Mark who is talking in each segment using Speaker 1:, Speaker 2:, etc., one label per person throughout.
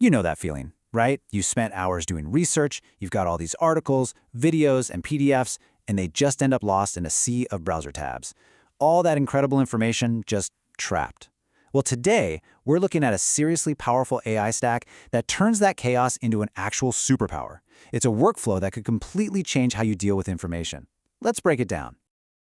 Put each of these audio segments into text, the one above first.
Speaker 1: You know that feeling, right? You spent hours doing research, you've got all these articles, videos, and PDFs, and they just end up lost in a sea of browser tabs. All that incredible information just trapped. Well, today, we're looking at a seriously powerful AI stack that turns that chaos into an actual superpower. It's a workflow that could completely change how you deal with information. Let's break it down.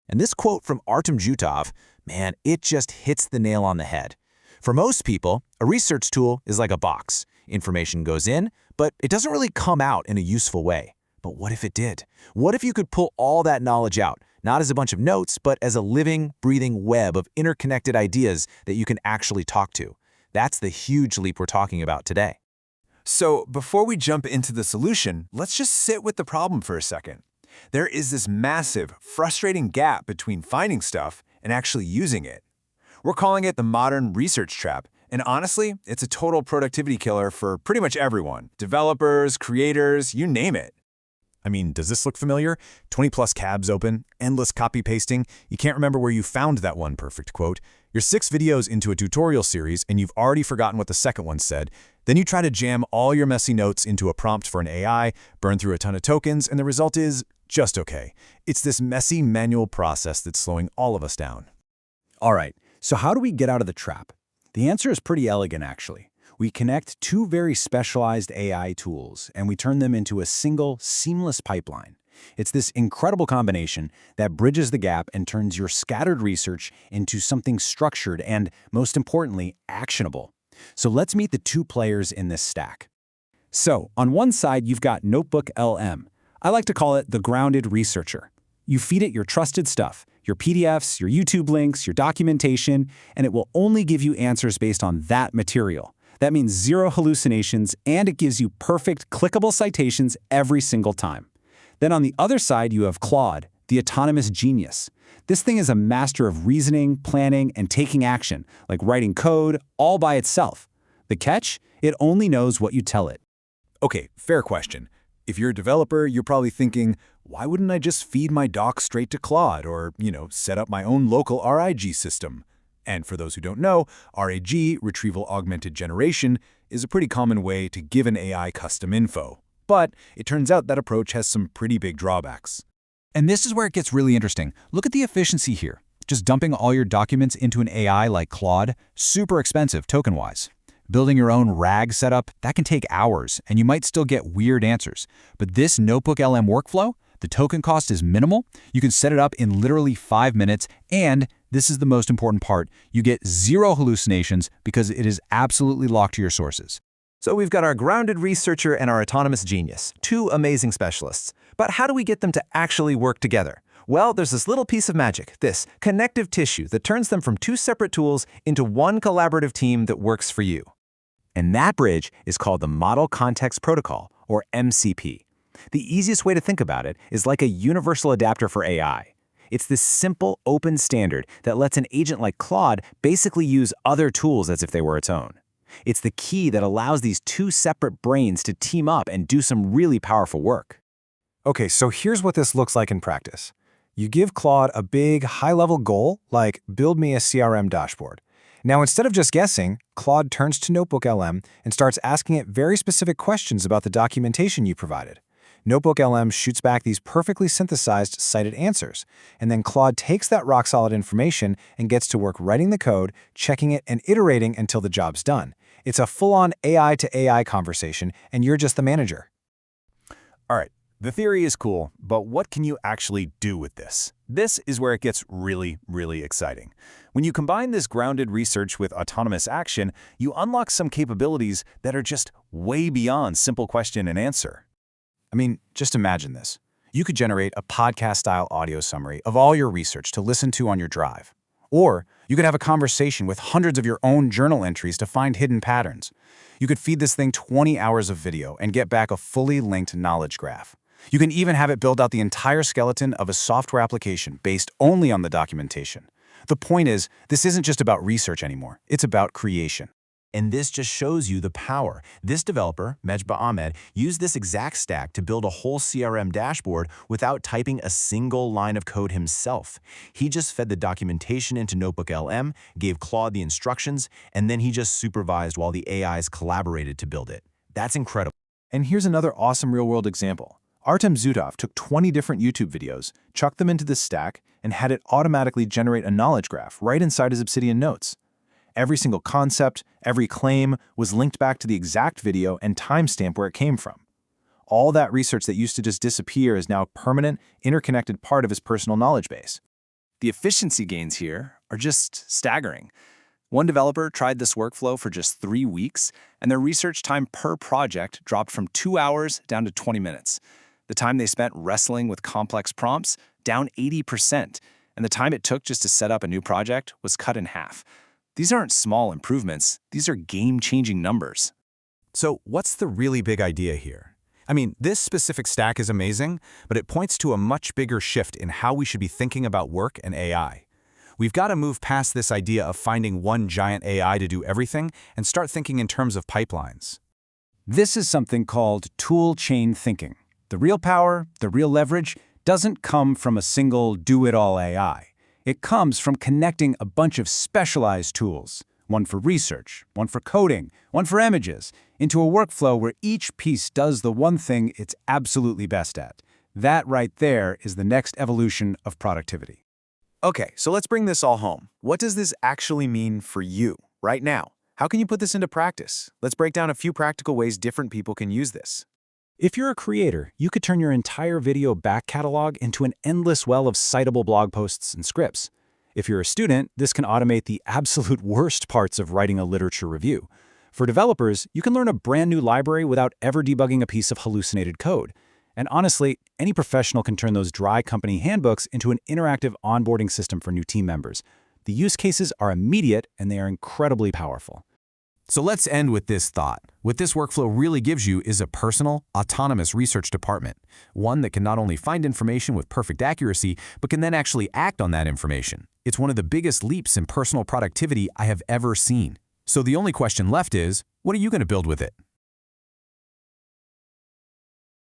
Speaker 2: And this quote from Artem Jutov, man, it just hits the nail on the head. For most people, a research tool is like a box. Information goes in, but it doesn't really come out in a useful way. But what if it did? What if you could pull all that knowledge out, not as a bunch of notes, but as a living, breathing web of interconnected ideas that you can actually talk to? That's the huge leap we're talking about today.
Speaker 3: So before we jump into the solution, let's just sit with the problem for a second. There is this massive, frustrating gap between finding stuff and actually using it. We're calling it the modern research trap, and honestly, it's a total productivity killer for pretty much everyone. Developers, creators, you name it.
Speaker 4: I mean, does this look familiar? 20+ tabs open, endless copy-pasting. You can't remember where you found that one perfect quote. You're 6 videos into a tutorial series and you've already forgotten what the second one said. Then you try to jam all your messy notes into a prompt for an AI, burn through a ton of tokens, and the result is just okay. It's this messy manual process that's slowing all of us down.
Speaker 1: All right, so how do we get out of the trap? The answer is pretty elegant, actually. We connect 2 very specialized AI tools, and we turn them into a single, seamless pipeline. It's this incredible combination that bridges the gap and turns your scattered research into something structured and, most importantly, actionable. So let's meet the 2 players in this stack. So, on one side, you've got NotebookLM. I like to call it the grounded researcher. You feed it your trusted stuff, your PDFs, your YouTube links, your documentation, and it will only give you answers based on that material. That means 0 hallucinations, and it gives you perfect, clickable citations every single time. Then on the other side, you have Claude, the autonomous genius. This thing is a master of reasoning, planning, and taking action, like writing code, all by itself. The catch? It only knows what you tell it.
Speaker 4: Okay, fair question. If you're a developer, you're probably thinking, why wouldn't I just feed my docs straight to Claude or, set up my own local RAG system? And for those who don't know, RAG, Retrieval Augmented Generation, is a pretty common way to give an AI custom info. But it turns out that approach has some pretty big drawbacks.
Speaker 2: And this is where it gets really interesting. Look at the efficiency here. Just dumping all your documents into an AI like Claude, super expensive token-wise. Building your own RAG setup, that can take hours, and you might still get weird answers. But this NotebookLM workflow, the token cost is minimal. You can set it up in literally 5 minutes, and this is the most important part. You get 0 hallucinations because it is absolutely locked to your sources.
Speaker 5: So we've got our grounded researcher and our autonomous genius, 2 amazing specialists. But how do we get them to actually work together? Well, there's this little piece of magic, this connective tissue that turns them from 2 separate tools into one collaborative team that works for you. And that bridge is called the Model Context Protocol, or MCP. The easiest way to think about it is like a universal adapter for AI. It's this simple, open standard that lets an agent like Claude basically use other tools as if they were its own. It's the key that allows these 2 separate brains to team up and do some really powerful work.
Speaker 6: Okay, so here's what this looks like in practice. You give Claude a big, high-level goal, like build me a CRM dashboard. Now, instead of just guessing, Claude turns to NotebookLM and starts asking it very specific questions about the documentation you provided. NotebookLM shoots back these perfectly synthesized, cited answers, and then Claude takes that rock-solid information and gets to work writing the code, checking it, and iterating until the job's done. It's a full-on AI-to-AI conversation, and you're just the manager.
Speaker 4: All right, the theory is cool, but what can you actually do with this? This is where it gets really, really exciting. When you combine this grounded research with autonomous action, you unlock some capabilities that are just way beyond simple question and answer.
Speaker 1: I mean, just imagine this. You could generate a podcast-style audio summary of all your research to listen to on your drive. Or you could have a conversation with hundreds of your own journal entries to find hidden patterns. You could feed this thing 20 hours of video and get back a fully linked knowledge graph. You can even have it build out the entire skeleton of a software application based only on the documentation. The point is, this isn't just about research anymore. It's about creation.
Speaker 3: And this just shows you the power. This developer, Mejba Ahmed, used this exact stack to build a whole CRM dashboard without typing a single line of code himself. He just fed the documentation into NotebookLM, gave Claude the instructions, and then he just supervised while the AIs collaborated to build it. That's incredible.
Speaker 6: And here's another awesome real-world example. Artem Zutov took 20 different YouTube videos, chucked them into this stack, and had it automatically generate a knowledge graph right inside his Obsidian notes. Every single concept, every claim was linked back to the exact video and timestamp where it came from. All that research that used to just disappear is now a permanent, interconnected part of his personal knowledge base.
Speaker 2: The efficiency gains here are just staggering. One developer tried this workflow for just 3 weeks, and their research time per project dropped from 2 hours down to 20 minutes. The time they spent wrestling with complex prompts, down 80%, and the time it took just to set up a new project was cut in half. These aren't small improvements, these are game-changing numbers.
Speaker 4: So what's the really big idea here? I mean, this specific stack is amazing, but it points to a much bigger shift in how we should be thinking about work and AI. We've got to move past this idea of finding one giant AI to do everything and start thinking in terms of pipelines.
Speaker 1: This is something called tool chain thinking. The real power, the real leverage, doesn't come from a single do-it-all AI. It comes from connecting a bunch of specialized tools, one for research, one for coding, one for images, into a workflow where each piece does the one thing it's absolutely best at. That right there is the next evolution of productivity.
Speaker 6: Okay, so let's bring this all home. What does this actually mean for you, right now? How can you put this into practice? Let's break down a few practical ways different people can use this.
Speaker 1: If you're a creator, you could turn your entire video back catalog into an endless well of citable blog posts and scripts. If you're a student, this can automate the absolute worst parts of writing a literature review. For developers, you can learn a brand new library without ever debugging a piece of hallucinated code. And honestly, any professional can turn those dry company handbooks into an interactive onboarding system for new team members. The use cases are immediate and they are incredibly powerful.
Speaker 4: So let's end with this thought. What this workflow really gives you is a personal, autonomous research department, one that can not only find information with perfect accuracy, but can then actually act on that information. It's one of the biggest leaps in personal productivity I have ever seen. So the only question left is, what are you going to build with it?